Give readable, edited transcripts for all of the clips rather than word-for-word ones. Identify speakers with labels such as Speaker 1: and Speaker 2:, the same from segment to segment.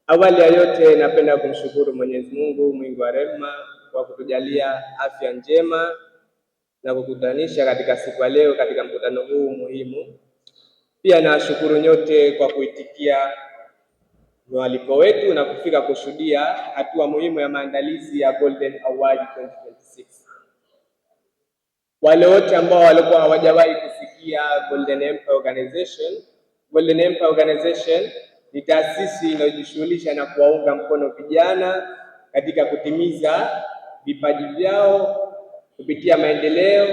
Speaker 1: Awali ya yote napenda kumshukuru Mwenyezi Mungu mwingi wa rehema kwa kutujalia afya njema na kukutanisha katika siku ya leo katika mkutano huu muhimu. Pia nawashukuru nyote kwa kuitikia mwaliko wetu na kufika kushuhudia hatua muhimu ya maandalizi ya Golden Award 2026. Wale wote ambao walikuwa hawajawahi kusikia Golden Empire Organization, Golden Empire Organization ni taasisi inayojishughulisha na kuwaunga mkono vijana katika kutimiza vipaji vyao kupitia maendeleo,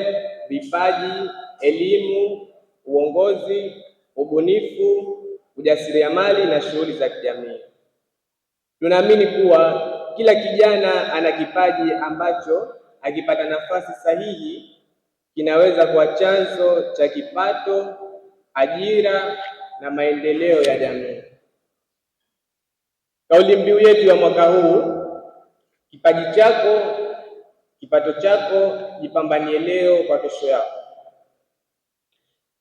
Speaker 1: vipaji, elimu, uongozi, ubunifu, ujasiriamali na shughuli za kijamii. Tunaamini kuwa kila kijana ana kipaji ambacho akipata nafasi sahihi kinaweza kuwa chanzo cha kipato, ajira na maendeleo ya jamii. Kauli mbiu yetu ya mwaka huu, kipaji chako, kipato chako, jipambanie leo kwa kesho yako.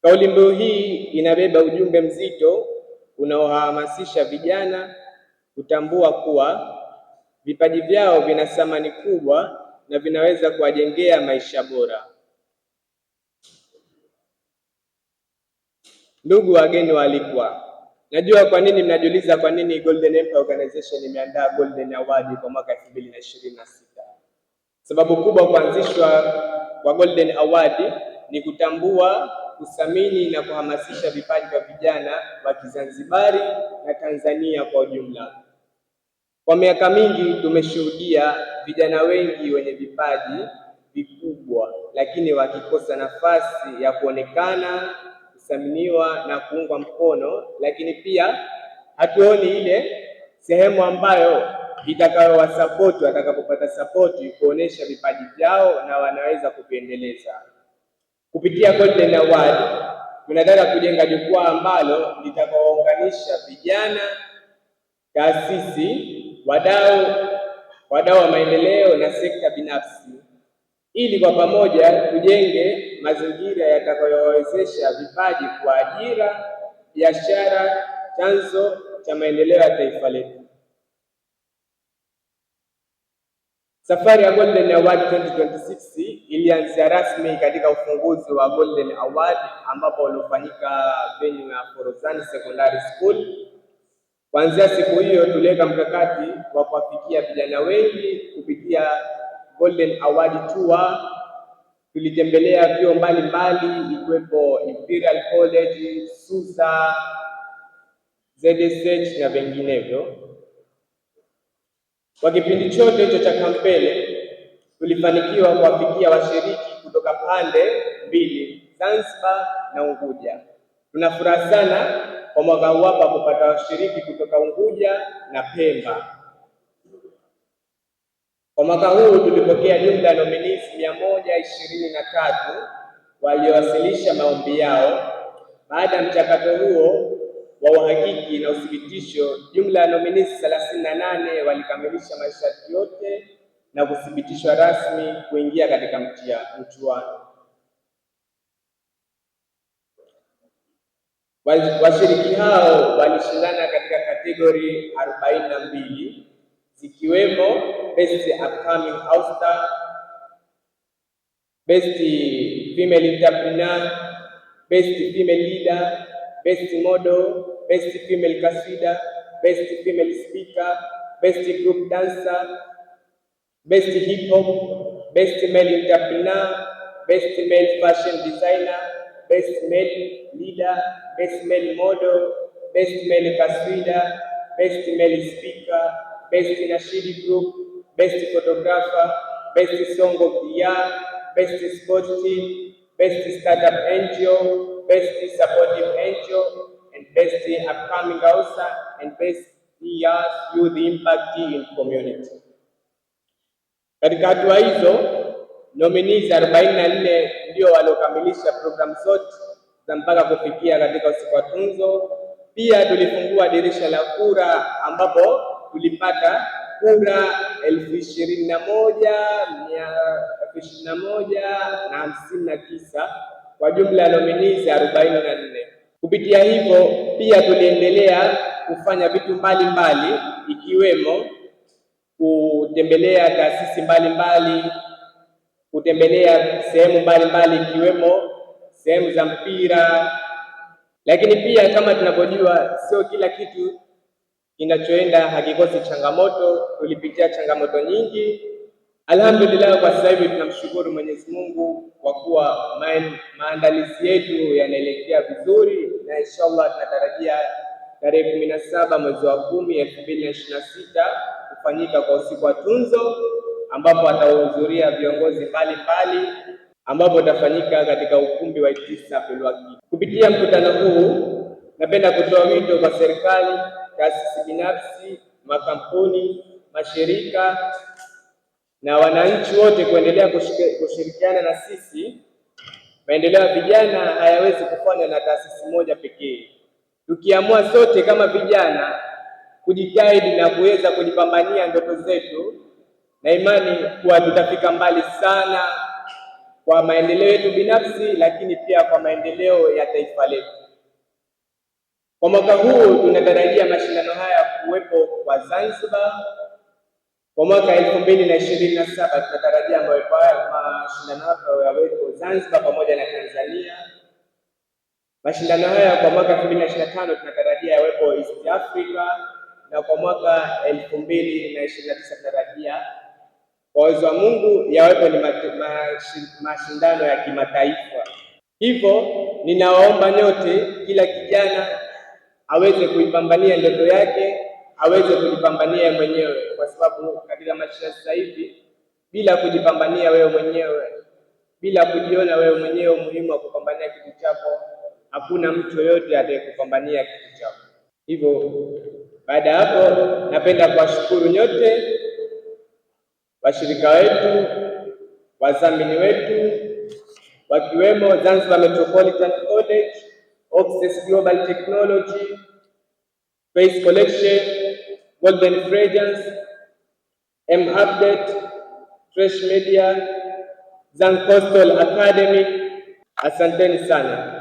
Speaker 1: Kauli mbiu hii inabeba ujumbe mzito unaohamasisha vijana kutambua kuwa vipaji vyao vina thamani kubwa na vinaweza kuwajengea maisha bora. Ndugu wageni waalikwa, najua kwa nini mnajiuliza kwa nini Golden Empire Organization imeandaa Golden Award kwa mwaka 2026. Sababu kubwa kuanzishwa kwa Golden Award ni kutambua, kuthamini na kuhamasisha vipaji vya vijana wa Kizanzibari na Tanzania kwa ujumla. Kwa miaka mingi tumeshuhudia vijana wengi wenye vipaji vikubwa lakini wakikosa nafasi ya kuonekana, kuthaminiwa na kuungwa mkono, lakini pia hatuoni ile sehemu ambayo itakayowasapoti watakapopata sapoti kuonesha vipaji vyao na wanaweza kuviendeleza. Kupitia Golden Award tunataka kujenga jukwaa ambalo litakaounganisha vijana, taasisi, wadau wa maendeleo na sekta binafsi ili kwa pamoja tujenge mazingira yatakayowezesha vipaji kwa ajira, biashara, chanzo cha maendeleo ya taifa letu. Safari ya Golden Award 2026 ilianzia rasmi katika ufunguzi wa Golden Award ambapo ulifanyika venue ya Forodhani Secondary School. Kuanzia siku hiyo tuliweka mkakati wa kuwafikia vijana wengi kupitia Golden Award Tour. Tulitembelea vyuo mbalimbali ikiwepo Imperial College, SUZA, ZSH na vinginevyo. Kwa kipindi chote hicho cha kampeni tulifanikiwa kuwafikia washiriki kutoka pande mbili, Zanzibar na Unguja. Tuna furaha sana kwa mwaka huu hapa kupata washiriki kutoka Unguja na Pemba. Kwa mwaka huu tulipokea jumla ya nominees 123 waliowasilisha maombi yao. Baada ya mchakato huo wa uhakiki na uthibitisho, jumla ya nominees 38 walikamilisha masharti yote na kuthibitishwa rasmi kuingia katika mchuano. Washiriki hao walishindana katika kategori 42 zikiwemo Best Upcoming Author, Best Female Entrepreneur, Best Female Leader, Best Model, Best Female Kasida, Best Female Speaker, Best Group Dancer, Best Hip Hop, Best Male Entrepreneur, Best Male Fashion Designer, Best Male Leader, Best Male Model, Best Male Kasida, Best Male Speaker, Best Nashidi Group, Best Photographer, Best Song of the Year, Best Sports Team, Best Startup Angel, Best Supportive Angel, and Best Upcoming Author, and Best Youth Impact in Community. Katika hatua hizo, nominees 44 ndio waliokamilisha program zote za mpaka kufikia katika usiku wa tunzo. Pia tulifungua dirisha la kura ambapo tulipata kura 21,159 kwa jumla ya nominees 44. Kupitia hivyo pia tuliendelea kufanya vitu mbalimbali ikiwemo kutembelea taasisi mbalimbali, kutembelea sehemu mbalimbali ikiwemo sehemu za mpira, lakini pia kama tunavyojua sio kila kitu kinachoenda hakikosi changamoto. Tulipitia changamoto nyingi. Alhamdulillah, kwa sasa hivi tunamshukuru Mwenyezi Mungu kwa kuwa maandalizi yetu yanaelekea vizuri, na inshallah tunatarajia tarehe 17 mwezi wa 10 2026 kufanyika kwa usiku wa tunzo, ambapo watahudhuria viongozi mbalimbali, ambapo utafanyika katika ukumbi wa Idrisa Abdul Wakil. Kupitia mkutano huu, napenda kutoa wito kwa serikali, taasisi binafsi, makampuni, mashirika na wananchi wote kuendelea kushirikiana na sisi. Maendeleo ya vijana hayawezi kufanywa na taasisi moja pekee. Tukiamua sote kama vijana kujitahidi na kuweza kujipambania ndoto zetu, na imani kuwa tutafika mbali sana kwa maendeleo yetu binafsi, lakini pia kwa maendeleo ya taifa letu. Kwa mwaka huu tunatarajia mashindano haya kuwepo kwa Zanzibar. Kwa mwaka 2027 tunatarajia mashindano haya yawepo Zanzibar pamoja na Tanzania. Mashindano haya kwa mwaka 2025 tunatarajia yawepo East Africa, na kwa mwaka 2029 tunatarajia kwa uwezo wa Mungu yawepo ni mashindano ya kimataifa. Hivyo ninawaomba nyote, kila kijana aweze kuipambania ndoto yake, aweze kujipambania mwenyewe, kwa sababu katika maisha sasa hivi bila kujipambania wewe mwenyewe, bila kujiona wewe mwenyewe umuhimu wa kupambania kitu chako, hakuna mtu yoyote atakayekupambania kitu chako. Hivyo baada ya hapo, napenda kuwashukuru nyote, washirika wetu, wadhamini wetu wakiwemo Zanzibar Metropolitan College, Access Global Technology, Face Collection, Golden Fragrance, M-Update, Fresh Media, Coastal Academy. Asanteni sana.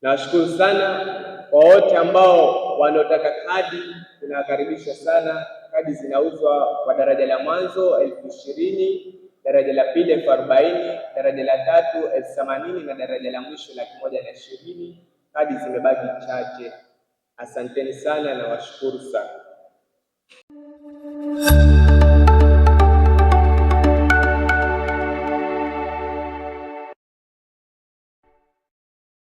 Speaker 1: Nawashukuru sana kwa wote ambao wanaotaka kadi, tunawakaribisha sana. Kadi zinauzwa kwa daraja la mwanzo 20,000, daraja la pili 40,000, daraja la tatu 80,000 na daraja la mwisho 120,000. Kadi zimebaki chache. Asanteni sana na washukuru sana.